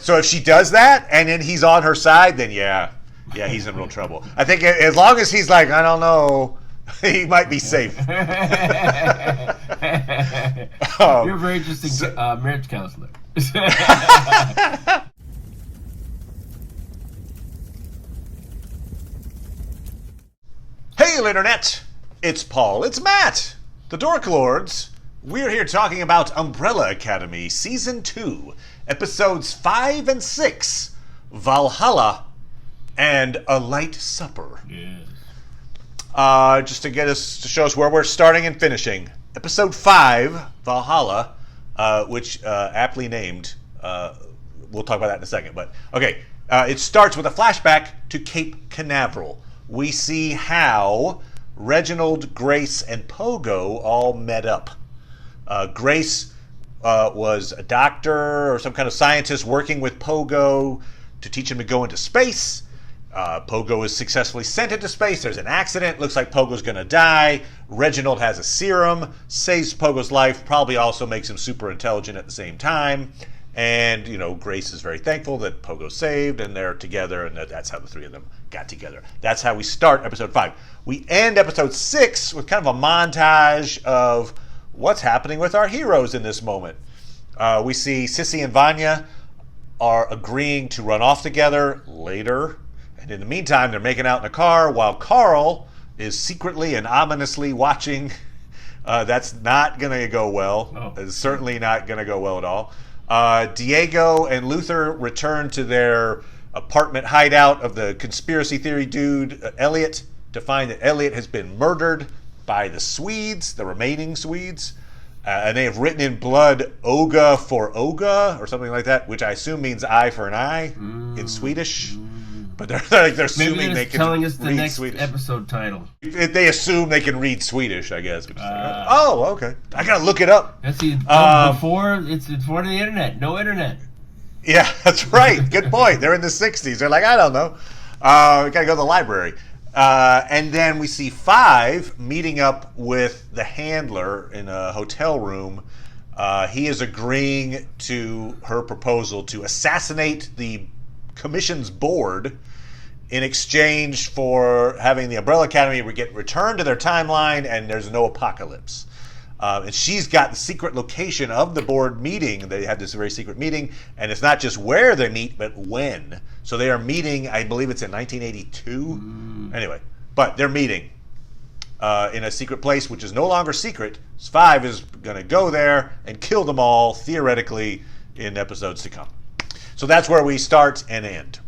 So if she does that and then he's on her side, then yeah, he's in real trouble. I think as long as he's like, I don't know, he might be safe. You're a very interesting marriage counselor. Hail, Internet! It's Paul. It's Matt. The Dork Lords. We're here talking about Umbrella Academy Season 2, Episodes 5 and 6, Valhalla, and A Light Supper. Yes. Just to show us where we're starting and finishing. Episode 5, Valhalla, which aptly named. We'll talk about that in a second. But okay, it starts with a flashback to Cape Canaveral. We see how Reginald, Grace, and Pogo all met up. Grace was a doctor or some kind of scientist working with Pogo to teach him to go into space. Pogo is successfully sent into space. There's an accident. Looks like Pogo's going to die. Reginald has a serum, saves Pogo's life, probably also makes him super intelligent at the same time. And, Grace is very thankful that Pogo's saved, and they're together, and that's how the three of them got together. That's how we start Episode 5. We end Episode 6 with kind of a montage of what's happening with our heroes in this moment. We see Sissy and Vanya are agreeing to run off together later. And in the meantime, they're making out in a car while Carl is secretly and ominously watching. That's not going to go well. Oh. It's certainly not going to go well at all. Diego and Luther return to their apartment hideout of the conspiracy theory dude, Elliot, to find that Elliot has been murdered by the Swedes, the remaining Swedes. And they have written in blood Oga for Oga, or something like that, which I assume means eye for an eye in Swedish. But they're assuming they can telling us the read next Swedish. episode title. If they assume they can read Swedish, I guess. Which is oh, okay. I gotta look it up. That's before the internet. No internet. Yeah, that's right. Good point. They're in the 60s. They're like, I don't know. We gotta go to the library. And then we see Five meeting up with the handler in a hotel room. He is agreeing to her proposal to assassinate the commission's board in exchange for having the Umbrella Academy get returned to their timeline and there's no apocalypse. And she's got the secret location of the board meeting. They have this very secret meeting, and it's not just where they meet, but when. So they are meeting, I believe it's in 1982. Anyway, but they're meeting in a secret place, which is no longer secret. Five is going to go there and kill them all, theoretically, in episodes to come. So that's where we start and end.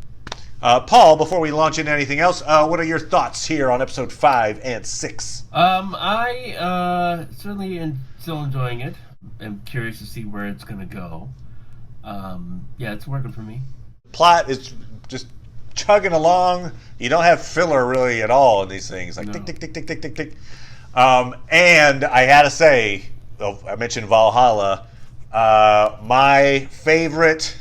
Paul, before we launch into anything else, what are your thoughts here on episode 5 and 6? I certainly am still enjoying it. I'm curious to see where it's going to go. Yeah, it's working for me. Plot is just chugging along. You don't have filler really at all in these things. Like tick, tick, tick, tick, tick, tick, tick. And I had to say, I mentioned Valhalla. My favorite...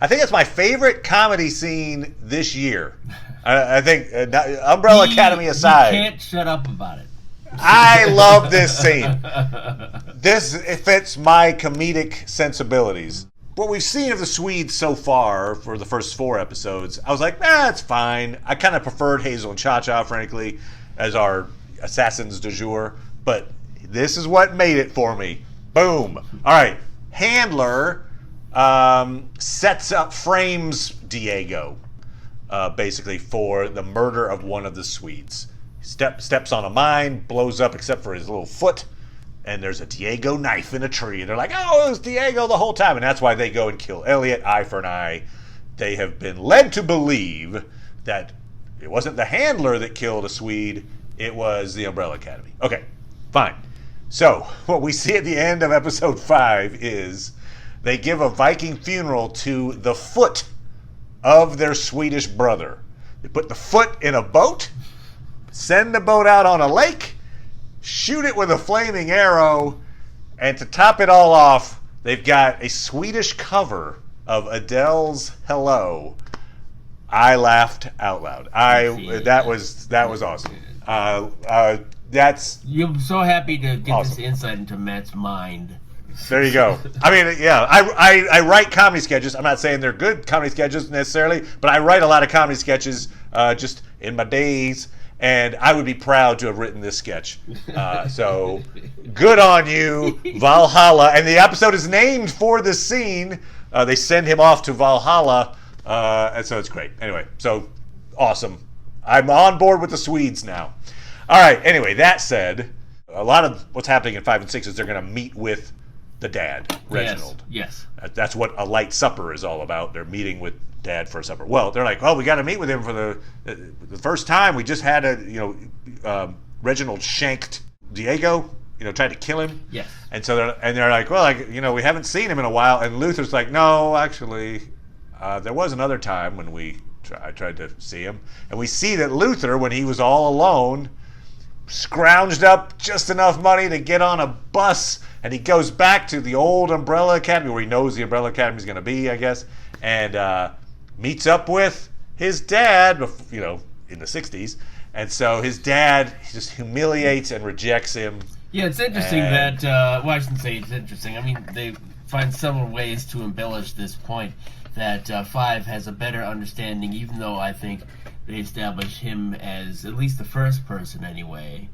I think it's my favorite comedy scene this year. I think, Umbrella Academy aside. You can't shut up about it. I love this scene. It fits my comedic sensibilities. What we've seen of the Swedes so far for the first 4 episodes, I was like, it's fine. I kind of preferred Hazel and Cha-Cha, frankly, as our assassins du jour. But this is what made it for me. Boom. All right. Handler... frames Diego, basically for the murder of one of the Swedes. Steps on a mine, blows up except for his little foot, and there's a Diego knife in a tree. And they're like, oh, it was Diego the whole time. And that's why they go and kill Elliot, eye for an eye. They have been led to believe that it wasn't the handler that killed a Swede, it was the Umbrella Academy. Okay, fine. So, what we see at the end of episode 5 is... they give a Viking funeral to the foot of their Swedish brother. They put the foot in a boat, send the boat out on a lake, shoot it with a flaming arrow, and to top it all off, they've got a Swedish cover of Adele's Hello. I laughed out loud. That was awesome. You're so happy to get awesome. this insight into Matt's mind. There you go. I mean, yeah, I write comedy sketches. I'm not saying they're good comedy sketches necessarily, but I write a lot of comedy sketches just in my days, and I would be proud to have written this sketch. So good on you, Valhalla. And the episode is named for this scene. They send him off to Valhalla, and so it's great. Anyway, so awesome. I'm on board with the Swedes now. All right, anyway, that said, a lot of what's happening in 5 and 6 is they're going to meet with the dad, Reginald. Yes. That's what a light supper is all about. They're meeting with Dad for a supper. Well, they're like, oh, we got to meet with him for the first time. We just had Reginald shanked Diego, tried to kill him. Yes. And so they're like, well, we haven't seen him in a while. And Luther's like, no, actually, there was another time when I tried to see him. And we see that Luther, when he was all alone, scrounged up just enough money to get on a bus, and he goes back to the old Umbrella Academy where he knows the Umbrella Academy is going to be, I guess, and meets up with his dad, in the 60s. And so his dad just humiliates and rejects him. Yeah, it's interesting that, I shouldn't say it's interesting. I mean, they find several ways to embellish this point, that 5 has a better understanding, even though I think they establish him as at least the first person, anyway,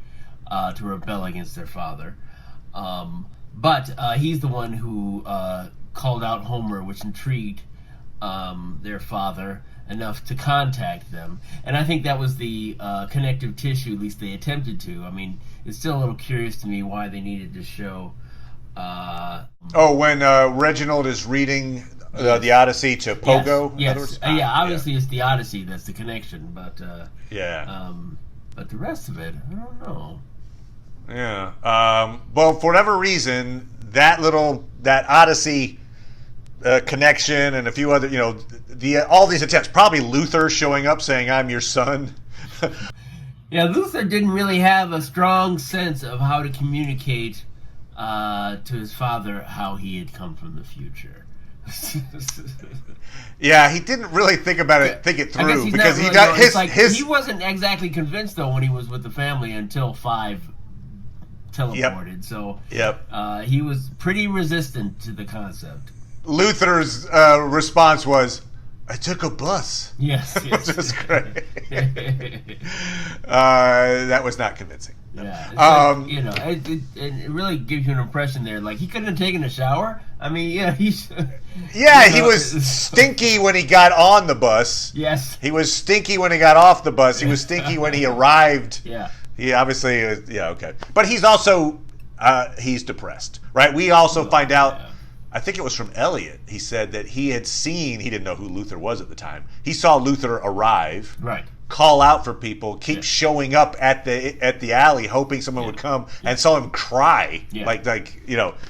to rebel against their father. But he's the one who called out Homer, which intrigued their father enough to contact them. And I think that was the connective tissue, at least they attempted to. I mean, it's still a little curious to me why they needed to show... when Reginald is reading the Odyssey to Pogo? Yes. Obviously it's the Odyssey that's the connection, but... but the rest of it, I don't know. Yeah. Well, for whatever reason, that Odyssey connection and a few other, all these attempts, probably Luther showing up saying, I'm your son. Yeah, Luther didn't really have a strong sense of how to communicate to his father how he had come from the future. Yeah, he didn't really think it through because he wasn't exactly convinced though when he was with the family until 5 teleported. Yep. So he was pretty resistant to the concept. Luther's response was, I took a bus. Yes. Which is great. That was not convincing. Yeah, it really gives you an impression there. Like, he couldn't have taken a shower. I mean, he was stinky when he got on the bus. Yes. He was stinky when he got off the bus. He was stinky when he arrived. Yeah. He obviously, okay. But he's also, he's depressed, right? We also find out, I think it was from Elliot, he said that he didn't know who Luther was at the time. He saw Luther arrive. Right. Call out for people, keep showing up at the alley, hoping someone would come, and saw him cry,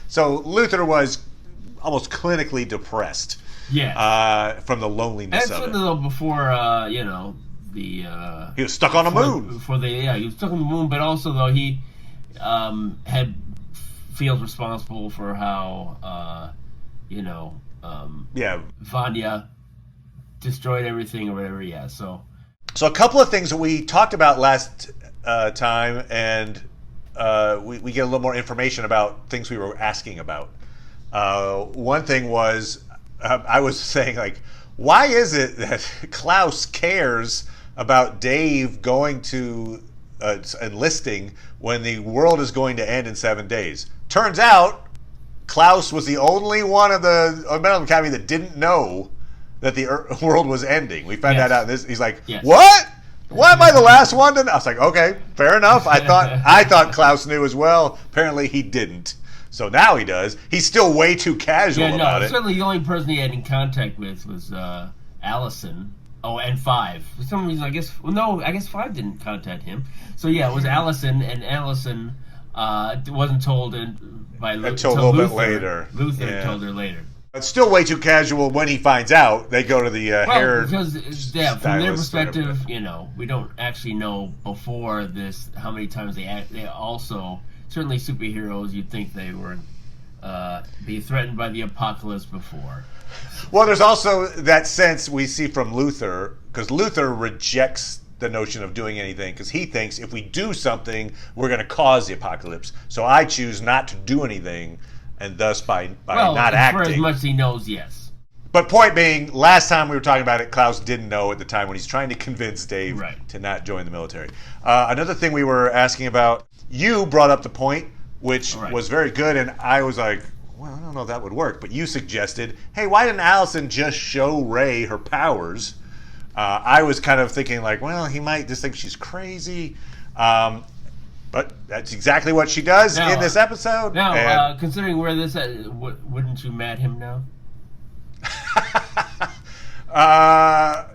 So Luther was almost clinically depressed, from the loneliness of it. Though before, he was stuck on the moon. He was stuck on the moon, but also though he feels responsible for how Vanya destroyed everything or whatever. Yeah, So a couple of things that we talked about last time, and we get a little more information about things we were asking about. One thing was, I was saying, like, why is it that Klaus cares about Dave going to enlisting when the world is going to end in 7 days? Turns out, Klaus was the only one of the Umbrella Academy that didn't know that the world was ending. We found that out. He's like, what? Why am I the last one to know? I was like, okay, fair enough. I thought Klaus knew as well. Apparently he didn't. So now he does. He's still way too casual about it. Certainly the only person he had in contact with was Allison. Oh, and 5. For some reason, I guess 5 didn't contact him. So yeah, it was Allison, and Allison wasn't told by Luther. Until a little bit later. Luther told her later. It's still way too casual. When he finds out, they go to the hair. Because from their perspective, we don't actually know before this how many times they also, certainly superheroes, you'd think they were be threatened by the apocalypse before. Well, there's also that sense we see from Luther, because Luther rejects the notion of doing anything because he thinks if we do something, we're going to cause the apocalypse. So I choose not to do anything. and thus by well, not for acting. as much as he knows, yes. But point being, last time we were talking about it, Klaus didn't know at the time when he's trying to convince Dave to not join the military. Another thing we were asking about, you brought up the point, which was very good, and I was like, well, I don't know if that would work. But you suggested, hey, why didn't Allison just show Ray her powers? I was kind of thinking like, well, he might just think she's crazy. But that's exactly what she does in this episode. Now, considering where this is, wouldn't you mad him now?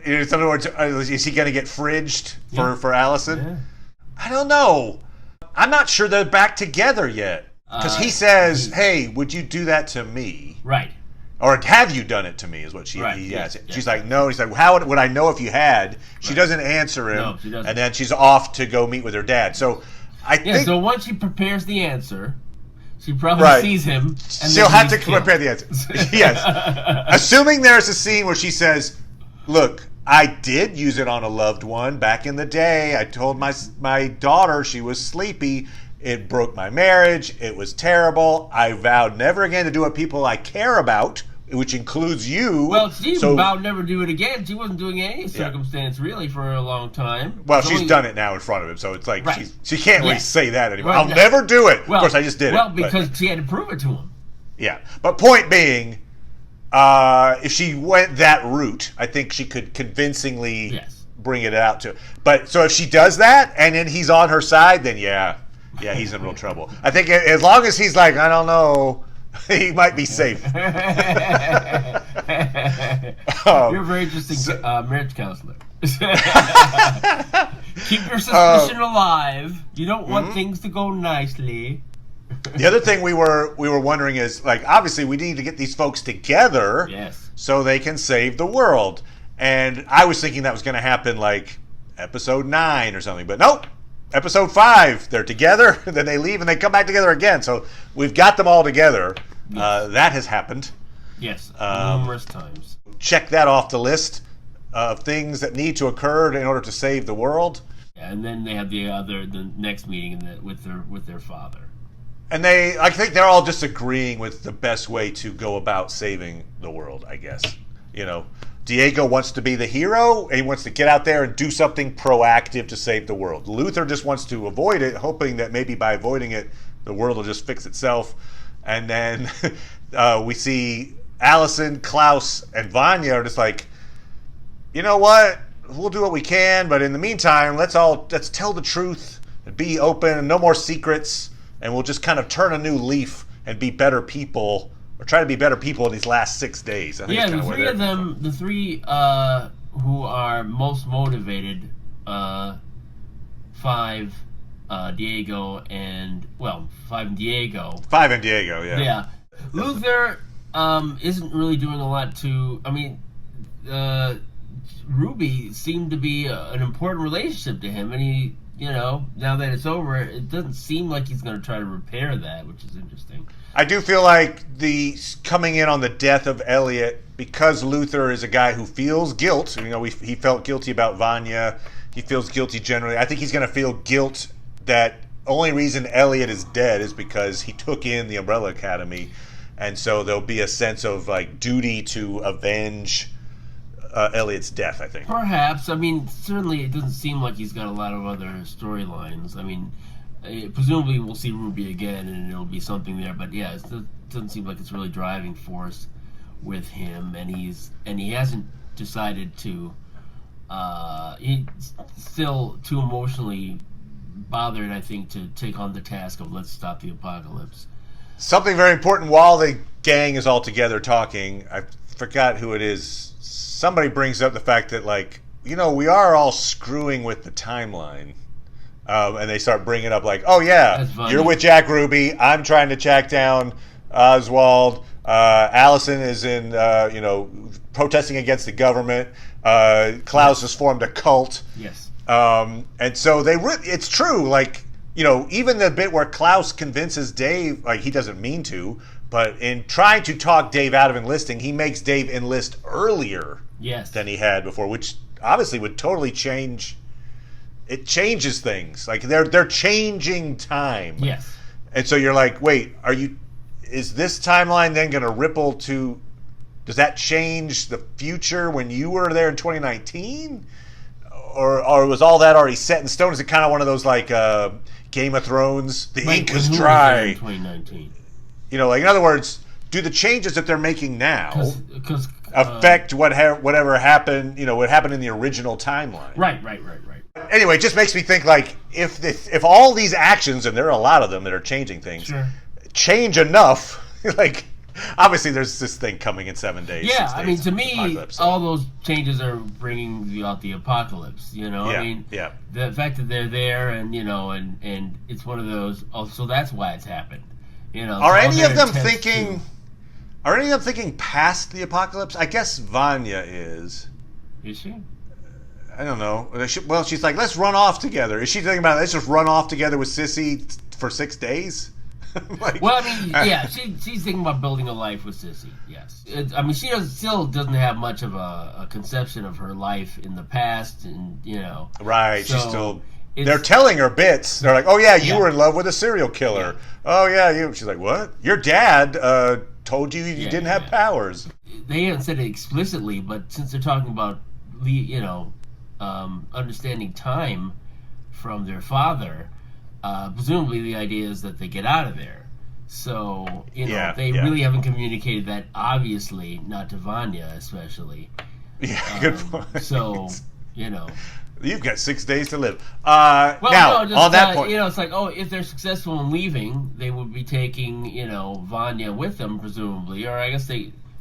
In other words, is he going to get fridged for Allison? Yeah. I don't know. I'm not sure they're back together yet. Because he says, hey, would you do that to me? Right. Or have you done it to me is what he asks. She's like, no. He's like, how would I know if you had? She doesn't answer him. No, she doesn't. And then she's off to go meet with her dad. So I think... so once she prepares the answer, she probably sees him. And she'll have to prepare the answer. Yes. Assuming there's a scene where she says, look, I did use it on a loved one back in the day. I told my daughter she was sleepy. It broke my marriage. It was terrible. I vowed never again to do what people I care about, which includes you. Well, she vowed never to do it again. She wasn't doing any circumstance really for a long time. Well, she's done it now in front of him, so it's like she can't really say that anymore. I'll never do it. Of course, I just did it. Well, because she had to prove it to him. Yeah. But point being, if she went that route, I think she could convincingly bring it out to. But so if she does that and then he's on her side, then yeah, he's in real trouble. I think as long as he's like, I don't know, he might be safe. You're a very interesting marriage counselor. Keep your suspicion alive. You don't want things to go nicely. The other thing we were wondering is, like, obviously we need to get these folks together so they can save the world. And I was thinking that was going to happen like episode 9 or something, but nope. Episode 5, they're together, then they leave and they come back together again. So we've got them all together. That has happened. Yes, numerous times. Check that off the list of things that need to occur in order to save the world. Yeah, and then they have the next meeting with their father. And I think they're all just agreeing with the best way to go about saving the world, I guess. You know, Diego wants to be the hero, and he wants to get out there and do something proactive to save the world. Luther just wants to avoid it, hoping that maybe by avoiding it, the world will just fix itself. And then we see Allison, Klaus, and Vanya are just like, you know what? We'll do what we can, but in the meantime, let's tell the truth and be open and no more secrets, and we'll just kind of turn a new leaf and be better people. Or try to be better people in these last 6 days. I think the three of them, the three who are most motivated, 5, Diego, and 5 and Diego. 5 and Diego, yeah. Yeah. Luther isn't really doing a lot to. I mean, Ruby seemed to be an important relationship to him, and he, now that it's over, it doesn't seem like he's going to try to repair that, which is interesting. I do feel like the coming in on the death of Elliot, because Luther is a guy who feels guilt. He felt guilty about Vanya. He feels guilty generally. I think he's going to feel guilt that only reason Elliot is dead is because he took in the Umbrella Academy, and so there'll be a sense of like duty to avenge Elliot's death, I think. Perhaps. I mean, certainly it doesn't seem like he's got a lot of other storylines. I mean, presumably we'll see Ruby again and it'll be something there, but yeah, it doesn't seem like it's really driving force with him, and he hasn't decided to he's still too emotionally bothered, I think, to take on the task of let's stop the apocalypse. Something very important while the gang is all together talking, I forgot who it is, somebody brings up the fact that, like, we are all screwing with the timeline. And they start bringing up like, oh yeah, you're with Jack Ruby. I'm trying to track down Oswald. Allison is in, protesting against the government. Klaus has formed a cult. Yes. And so it's true. Like, even the bit where Klaus convinces Dave, like he doesn't mean to, but in trying to talk Dave out of enlisting, he makes Dave enlist earlier than he had before, which obviously would totally change. It changes things. Like they're changing time. Yes. And so you're like, wait, is this timeline then going to ripple to? Does that change the future when you were there in 2019, or was all that already set in stone? Is it kind of one of those like Game of Thrones? The ink is dry. In 2019. Like in other words, do the changes that they're making now Because affect whatever happened? What happened in the original timeline? Right. Anyway, it just makes me think like if all these actions, and there are a lot of them that are changing things, sure. change enough, like obviously there's this thing coming in 7 days. Yeah, 6 days, I mean, to me, apocalypse, so. all those changes are bringing out the apocalypse. I mean, the fact that they're there, and and it's one of those. Oh, so that's why it's happened. Are any of them thinking? Are any of them thinking past the apocalypse? I guess Vanya is. Is she? I don't know. Well, she's like, let's run off together. Is she thinking about let's just run off together with Sissy for 6 days? Well, I mean, yeah, she's thinking about building a life with Sissy. Yes, I mean, she still doesn't have much of a conception of her life in the past, and right. So she's still. They're telling her bits. They're like, oh yeah, you were in love with a serial killer. Yeah. Oh yeah, you. She's like, what? Your dad told you didn't have powers. They haven't said it explicitly, but since they're talking about understanding time from their father, presumably the idea is that they get out of there. So they really haven't communicated that, obviously, not to Vanya especially. Yeah, good point. So you've got 6 days to live. On that point, it's like, if they're successful in leaving, they would be taking Vanya with them, presumably, or I guess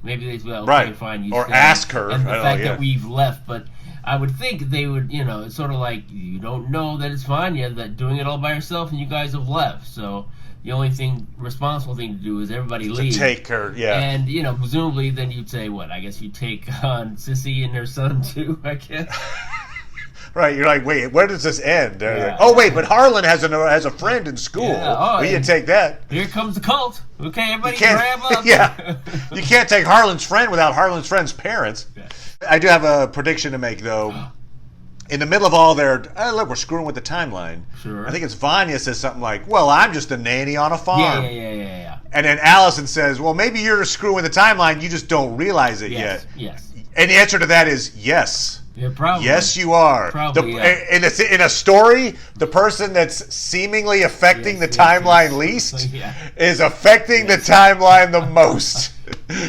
maybe they say, okay, fine, you or stay. ask her. And the fact that we've left, but I would think they would, it's sort of like you don't know that it's Vanya that doing it all by herself, and you guys have left. So the only responsible thing to do is everybody leave. To take her, yeah. And presumably, then you'd say what? I guess you take on Sissy and her son too. I guess. Right, you're like, wait, where does this end? Like, wait, but Harlan has a friend in school. Yeah, we can take that. Here comes the cult. Okay, everybody grab up. Yeah, you can't take Harlan's friend without Harlan's friend's parents. Yeah. I do have a prediction to make, though. In the middle of all their, look, we're screwing with the timeline. Sure. I think it's Vanya says something like, well, I'm just a nanny on a farm. Yeah. And then Allison says, well, maybe you're screwing with the timeline, you just don't realize it yet. Yes. And the answer to that is yes. Yeah, probably. Yes, you are. Probably, in a story, the person that's seemingly affecting the timeline least is affecting the timeline the most.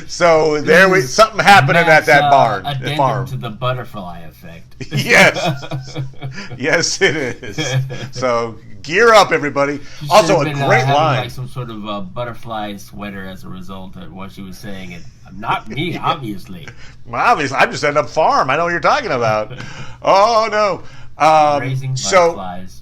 So something happening at that barn. Farm. To the butterfly effect. Yes. Yes, it is. So gear up, everybody. Also, a great line. Like some sort of butterfly sweater as a result of what she was saying. And not me, obviously. Well, obviously, I'm just ending up farm. I know what you're talking about. Oh no. Raising butterflies.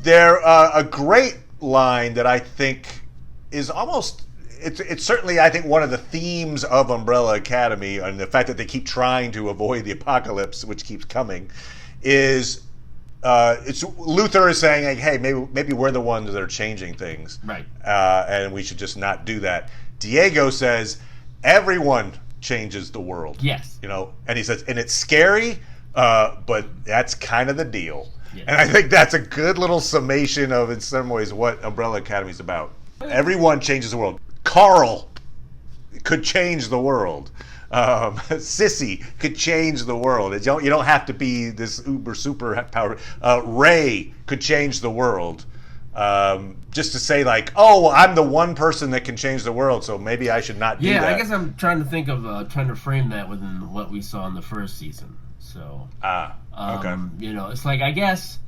They're a great line that I think is almost. It's certainly, I think, one of the themes of Umbrella Academy, and the fact that they keep trying to avoid the apocalypse, which keeps coming, is it's Luther is saying, like, hey, maybe we're the ones that are changing things, right? And we should just not do that. Diego says everyone changes the world. Yes, and he says, and it's scary, but that's kind of the deal. Yes. And I think that's a good little summation of, in some ways, what Umbrella Academy is about. Everyone changes the world. Carl could change the world. Sissy could change the world. You don't have to be this uber super power. Ray could change the world. Just to say, like, oh, I'm the one person that can change the world, so maybe I should not do that. Yeah, I guess I'm trying to think of trying to frame that within what we saw in the first season. So, okay. It's like, I guess,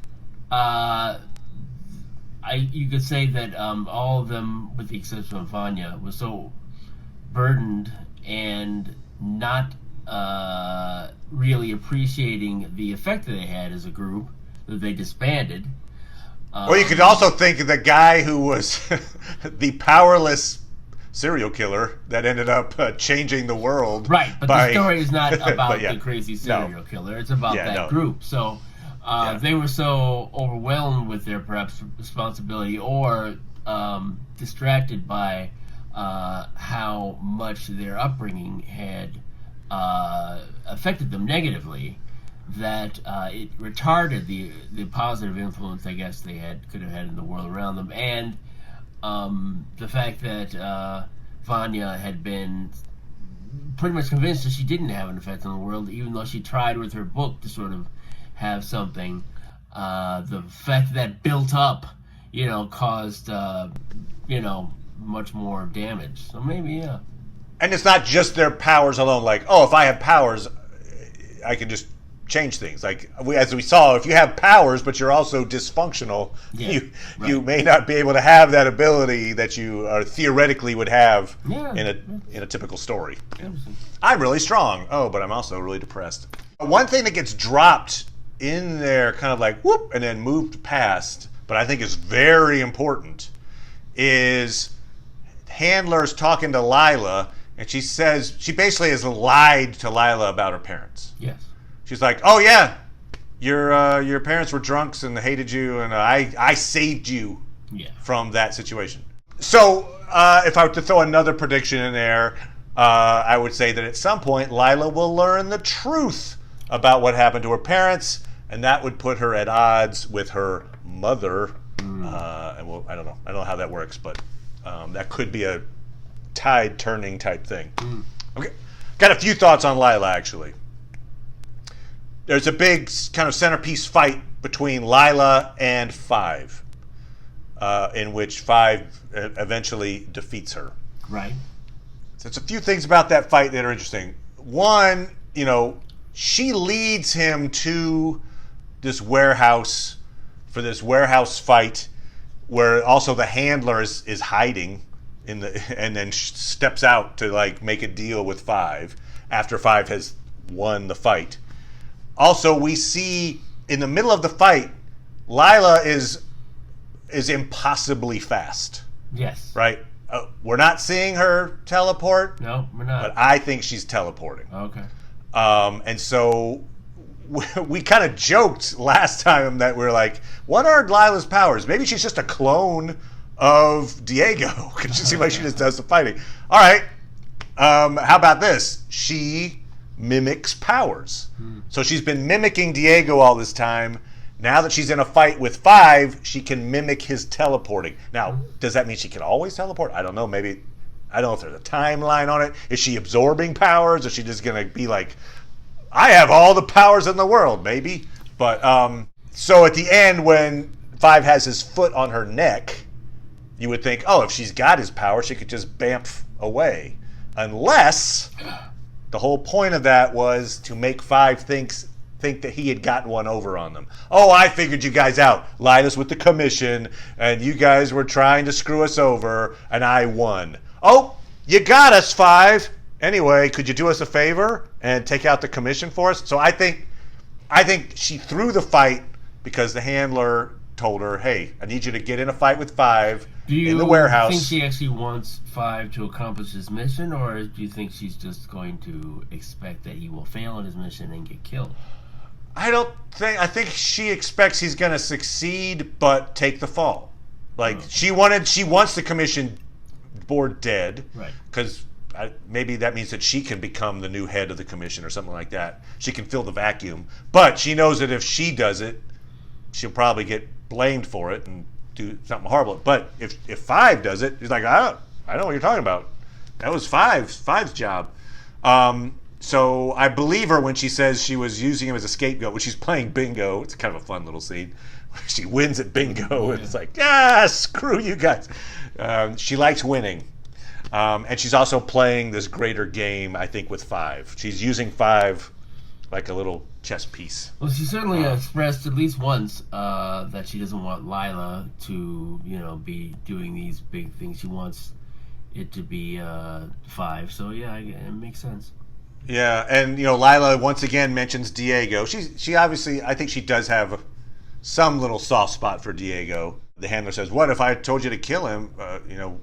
you could say that all of them, with the exception of Vanya, was so burdened and not really appreciating the effect that they had as a group that they disbanded. Or you could also think of the guy who was the powerless serial killer that ended up changing the world. Right, but the story is not about the crazy serial killer. It's about that group. So they were so overwhelmed with their perhaps responsibility or distracted by how much their upbringing had affected them negatively that it retarded the positive influence, I guess, they could have had in the world around them, and the fact that Vanya had been pretty much convinced that she didn't have an effect on the world, even though she tried with her book to sort of have something. The fact that built up, caused, much more damage. So maybe, yeah. And it's not just their powers alone. Like, oh, if I have powers, I can just change things. Like, as we saw, if you have powers but you're also dysfunctional, you may not be able to have that ability that you theoretically would have in a typical story. Yeah. I'm really strong. Oh, but I'm also really depressed. One thing that gets dropped in there, kind of like whoop, and then moved past, but I think is very important, is Handler's talking to Lila. And she says, she basically has lied to Lila about her parents. Yes. She's like, oh yeah, your parents were drunks and hated you, and I saved you from that situation. So if I were to throw another prediction in there, I would say that at some point Lila will learn the truth about what happened to her parents, and that would put her at odds with her mother. And I don't know how that works, but that could be a tide turning type thing. Okay, got a few thoughts on Lila actually. There's a big kind of centerpiece fight between Lila and Five, in which Five eventually defeats her. Right. So there's a few things about that fight that are interesting. One, she leads him to this warehouse for this warehouse fight, where also the handler is hiding and then steps out to like make a deal with Five after Five has won the fight. Also, we see in the middle of the fight, Lila is impossibly fast. Yes. Right? We're not seeing her teleport. No, we're not. But I think she's teleporting. Okay. And so we kind of joked last time that we're like, what are Lila's powers? Maybe she's just a clone of Diego, because she seems like she just does the fighting. All right, how about this? She mimics powers. So she's been mimicking Diego all this time. Now that she's in a fight with Five, she can mimic his teleporting. Now, does that mean she can always teleport? I don't know. Maybe, I don't know if there's a timeline on it. Is she absorbing powers? Or is she just going to be like, I have all the powers in the world, maybe? But, so at the end, when Five has his foot on her neck, you would think, oh, if she's got his power, she could just bamf away. Unless the whole point of that was to make Five think that he had gotten one over on them. Oh, I figured you guys out. Lied us with the commission, and you guys were trying to screw us over, and I won. Oh, you got us, Five. Anyway, could you do us a favor and take out the commission for us? So I think she threw the fight because the handler told her, hey, I need you to get in a fight with Five in the warehouse. Do you think she actually wants Five to accomplish his mission, or do you think she's just going to expect that he will fail in his mission and get killed? I think she expects he's going to succeed but take the fall. Like, she wants the commission board dead. Right. Because maybe that means that she can become the new head of the commission or something like that. She can fill the vacuum. But she knows that if she does it, she'll probably get blamed for it and do something horrible. But if Five does it, he's like, I know what you're talking about. That was Five's job. So I believe her when she says she was using him as a scapegoat when she's playing bingo. It's kind of a fun little scene. She wins at bingo, and it's like, screw you guys. She likes winning. And she's also playing this greater game, I think, with Five. She's using Five like a little chess piece. Well, she certainly expressed at least once that she doesn't want Lila to, be doing these big things. She wants it to be Five. So, yeah, it makes sense. Yeah, and, Lila once again mentions Diego. She obviously, I think she does have some little soft spot for Diego. The handler says, what if I told you to kill him?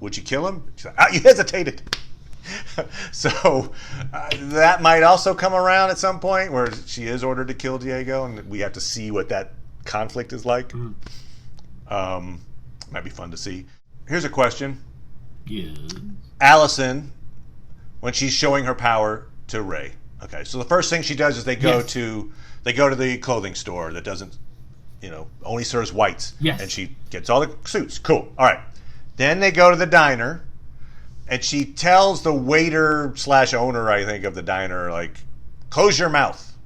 Would you kill him? She's like, you hesitated. So that might also come around at some point where she is ordered to kill Diego, and we have to see what that conflict is like. Might be fun to see. Here's a question. Yeah. Allison, when she's showing her power to Ray. Okay, so the first thing she does is they go to the clothing store that doesn't, only serves whites. Yes. And she gets all the suits. Cool. All right. Then they go to the diner, and she tells the waiter / owner, I think, of the diner, like, close your mouth.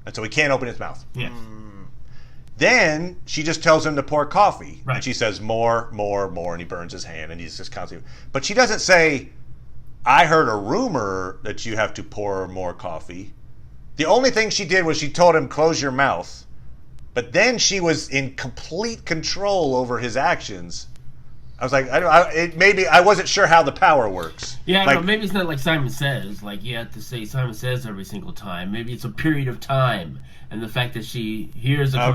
And so he can't open his mouth. Yes. Then she just tells him to pour coffee. Right. And she says, more, and he burns his hand, and he's just constantly... But she doesn't say, I heard a rumor that you have to pour more coffee. The only thing she did was she told him, close your mouth. But then she was in complete control over his actions. I was like, maybe I wasn't sure how the power works. Yeah, like, no, maybe it's not like Simon Says. Like, you have to say Simon Says every single time. Maybe it's a period of time. And the fact that she hears a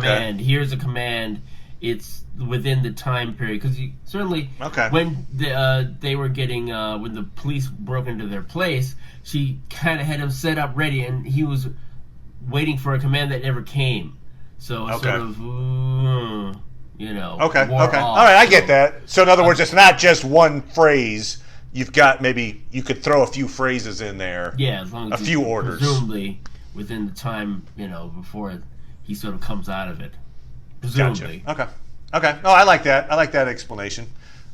command, it's within the time period. Because certainly, when they were getting, when the police broke into their place, she kind of had him set up ready, and he was waiting for a command that never came. So it's sort of, Okay. All right, I get that. So in other words, it's not just one phrase. You've got maybe you could throw a few phrases in there. Yeah, as long as a few orders. Presumably within the time, before he sort of comes out of it. Presumably. Gotcha. Okay. No, I like that. I like that explanation.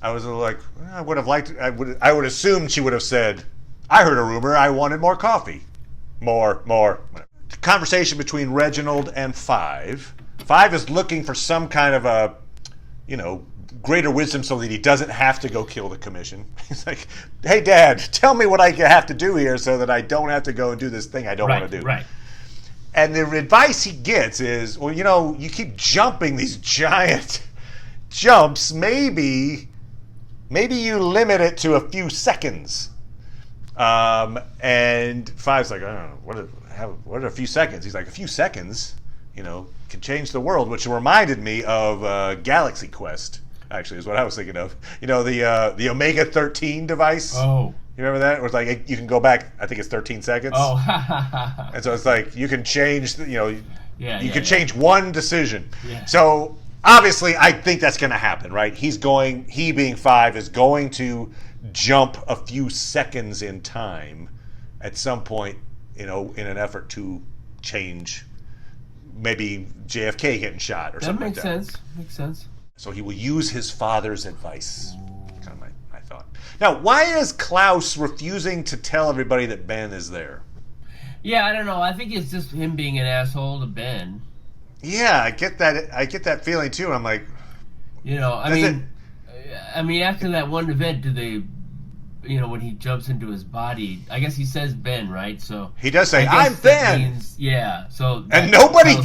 I was like, I would have liked. I would assume she would have said, I heard a rumor. I wanted more coffee. More. Conversation between Reginald and Five. Five is looking for some kind of a, greater wisdom so that he doesn't have to go kill the commission. He's like, hey, Dad, tell me what I have to do here so that I don't have to go and do this thing I don't want to do. Right. And the advice he gets is, well, you keep jumping these giant jumps. Maybe you limit it to a few seconds. And Five's like, I don't know, what are a few seconds? He's like, a few seconds, can change the world, which reminded me of Galaxy Quest, actually, is what I was thinking of. The Omega 13 device. Oh. You remember that? Where it's like you can go back, I think it's 13 seconds. Oh. And so it's like you can change, you can change one decision. Yeah. So obviously I think that's going to happen, right? He being Five is going to jump a few seconds in time at some point, in an effort to change maybe JFK getting shot or something like that. Makes sense. So he will use his father's advice. Kind of my thought. Now, why is Klaus refusing to tell everybody that Ben is there? Yeah, I don't know. I think it's just him being an asshole to Ben. Yeah, I get that feeling too. I'm like, I mean, after that one event, do they? When he jumps into his body, I guess he says Ben, right? So he does say, "I'm Ben." So and nobody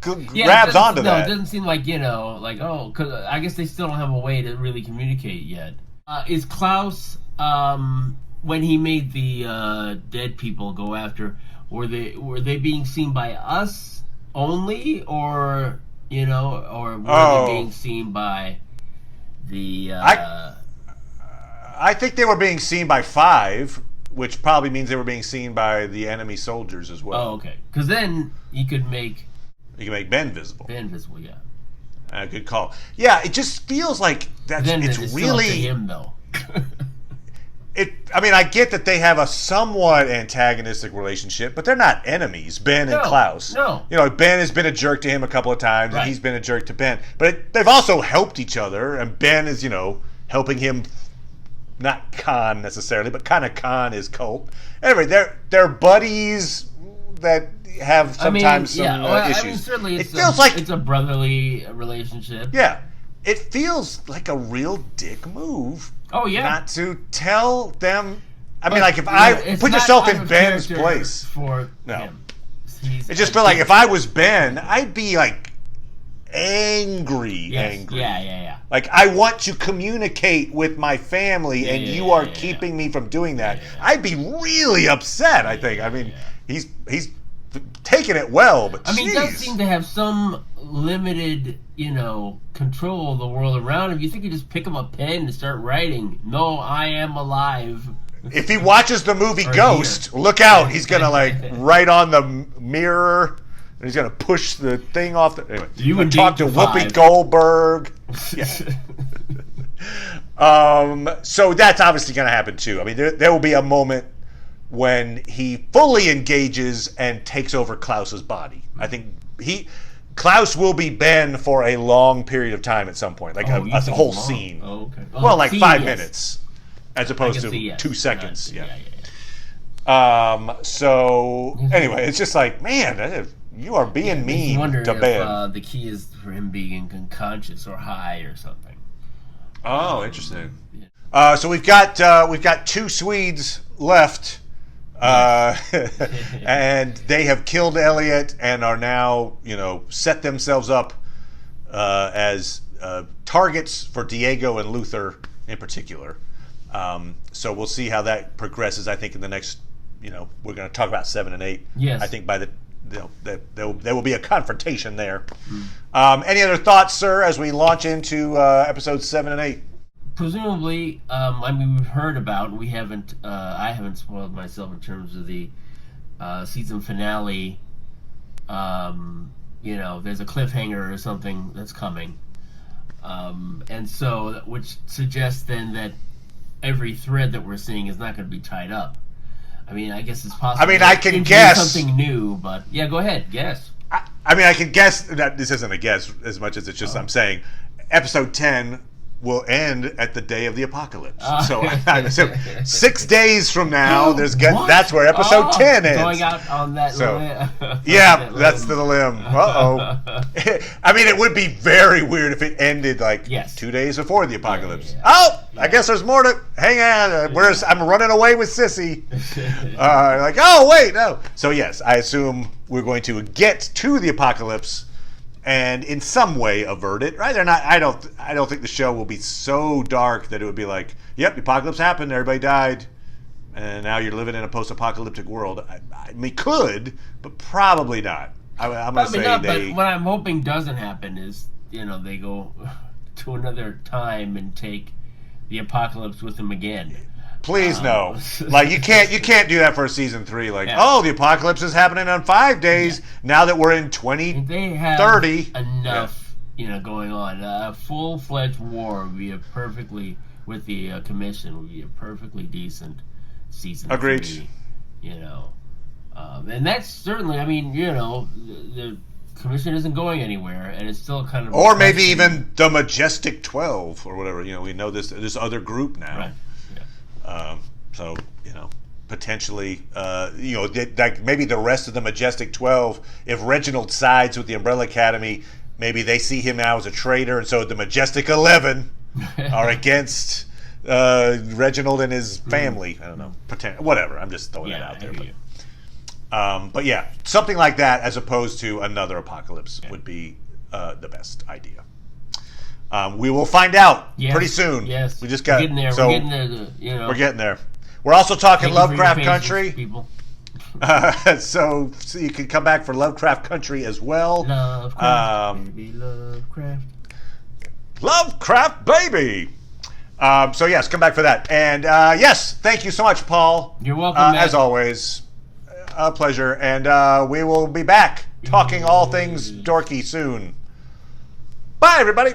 grabs onto that. No, it doesn't seem like because I guess they still don't have a way to really communicate yet. Is Klaus when he made the dead people go after? Were they being seen by us only, or were they being seen by the? I think they were being seen by Five, which probably means they were being seen by the enemy soldiers as well. Oh, okay. Because then you could make Ben visible. Yeah. Good call. Yeah, it just feels like it's really still up to him though. I get that they have a somewhat antagonistic relationship, but they're not enemies, Ben and Klaus. No. Ben has been a jerk to him a couple of times, right. And he's been a jerk to Ben. But they've also helped each other, and Ben is, helping him. Not con necessarily, but kind of con his cult. Anyway, they're buddies that have sometimes some issues. Certainly it feels like it's a brotherly relationship. Yeah, it feels like a real dick move. Oh yeah, not to tell them. If I put yourself in Ben's place, him. It just felt like if I was Ben, I'd be like angry. Yeah. Like, I want to communicate with my family, and you are keeping me from doing that. I'd be really upset, I think. He's taking it well, but he does seem to have some limited, control of the world around him. You think you just pick him a pen and start writing, "No, I am alive." If he watches the movie Ghost, look out. He's going to, write on the mirror... And he's going to push the thing off. Anyway, you would talk to Whoopi Goldberg. Yeah. So that's obviously going to happen too. There will be a moment when he fully engages and takes over Klaus's body. I think Klaus will be Ben for a long period of time at some point, like a whole scene. Oh, okay. Well, like scene, 5 yes. minutes, as opposed to yes. 2 seconds. Yeah. So anyway, it's just like, man, you are being mean to Ben. The key is for him being unconscious or high or something. Oh, interesting. So we've got 2 Swedes left. And they have killed Elliot and are now, set themselves up as targets for Diego and Luther in particular. So we'll see how that progresses. I think in the next, we're going to talk about 7 and 8. Yes. I think by there will be a confrontation there. Any other thoughts, sir, as we launch into episodes 7 and 8? Presumably, we've heard about. We haven't. I haven't spoiled myself in terms of the season finale. There's a cliffhanger or something that's coming, and so which suggests then that every thread that we're seeing is not going to be tied up. I guess it's possible. I can guess something new, but yeah, go ahead, guess. I can guess that this isn't a guess as much as it's just I'm saying episode 10 will end at the day of the apocalypse. So I'm assuming 6 days from now, that's where episode 10 ends. Going out on that limb. Yeah, that's the limb. Uh-oh. It would be very weird if it ended 2 days before the apocalypse. Yeah. Oh, I guess there's more to... Hang on. I'm running away with Sissy. Oh, wait, no. So yes, I assume we're going to get to the apocalypse and in some way avert it, right? I don't think the show will be so dark that it would be like, yep, the apocalypse happened, everybody died, and now you're living in a post-apocalyptic world. Could, but probably not. I'm going to say not, but what I'm hoping doesn't happen is, they go to another time and take the apocalypse with them again. Please no. You can't do that for a season 3. The apocalypse is happening on 5 days now that we're in 2030. They have enough, going on. A full-fledged war would be with the commission would be a perfectly decent season. Agreed. 3, and that's certainly. The commission isn't going anywhere, and it's still kind of. Or maybe even the Majestic 12 or whatever. We know this other group now. Right. So, potentially, maybe the rest of the Majestic 12, if Reginald sides with the Umbrella Academy, maybe they see him now as a traitor, and so the Majestic 11 are against Reginald and his family. I don't know. Whatever. I'm just throwing that out there. But yeah, something like that as opposed to another apocalypse would be the best idea. We will find out pretty soon. Yes, we just got getting there. So we're getting there. We're getting there. We're also talking Lovecraft Country, people. So you can come back for Lovecraft Country as well. Lovecraft, baby, Lovecraft. Lovecraft, baby. So yes, come back for that. And yes, thank you so much, Paul. You're welcome, Matt. As always, a pleasure. And we will be back talking all things dorky soon. Bye, everybody.